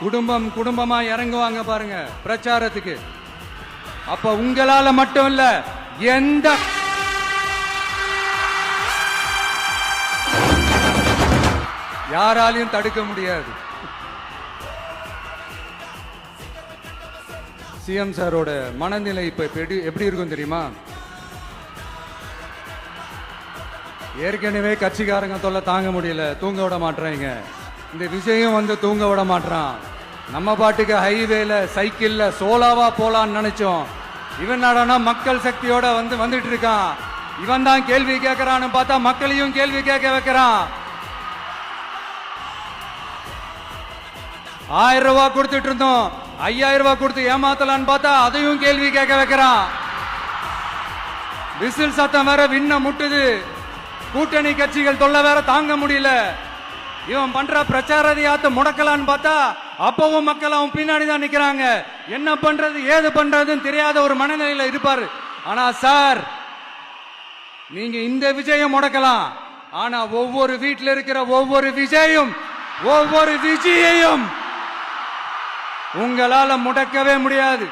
குடும்பம் குடும்பமா இறங்குவாங்க பாருங்க பிரச்சாரத்துக்கு. அப்ப உங்களால மட்டும் இல்ல, எந்த யாராலையும் தடுக்க முடியாது. சிஎம் சாரோட மனநிலை இப்ப எப்படி இருக்கும் தெரியுமா? ஏற்கனவே கட்சிக்காரங்க தொல்லை தாங்க முடியல, தூங்க விட மாட்டாங்க. இந்த விஜயம் வந்து தூங்க விட மாட்டான். நம்ம பாட்டுக்கு ஹைவேல சைக்கிள்ல சோலாவா போலான்னு நினைச்சோம். இவன் நாடானா மக்கள் சக்தியோட வந்துட்டு இருக்கான். இவன் தான் கேள்வி கேட்கறான்னு பார்த்தா மக்களையும் கேள்வி கேட்க வைக்கிறான். 1000 ரூபாய் கொடுத்துட்டு இருந்தோம், 5000 ரூபாய் கொடுத்து ஏமாத்தலான்னு பார்த்தா அதையும் கேள்வி கேட்க வைக்கிறான். விசில் சத்தம் வேற விண்ண முட்டுது. கூட்டணி கட்சிகள் தொல்லை வேற தாங்க முடியல. இவன் பண்ற பிரச்சாரத்தையாத்த முடக்கலான்னு பார்த்தா அப்பவும் மக்கள் அவன் பின்னாடி தான் நிக்கிறாங்க. என்ன பண்றது ஏது பண்றதுன்னு தெரியாத ஒரு மனநிலையில இருப்பாரு. ஆனா சார், நீங்க இந்த விஜயம் முடக்கலாம், ஆனா ஒவ்வொரு வீட்டில் இருக்கிற ஒவ்வொரு விஜயையும் உங்களால முடக்கவே முடியாது.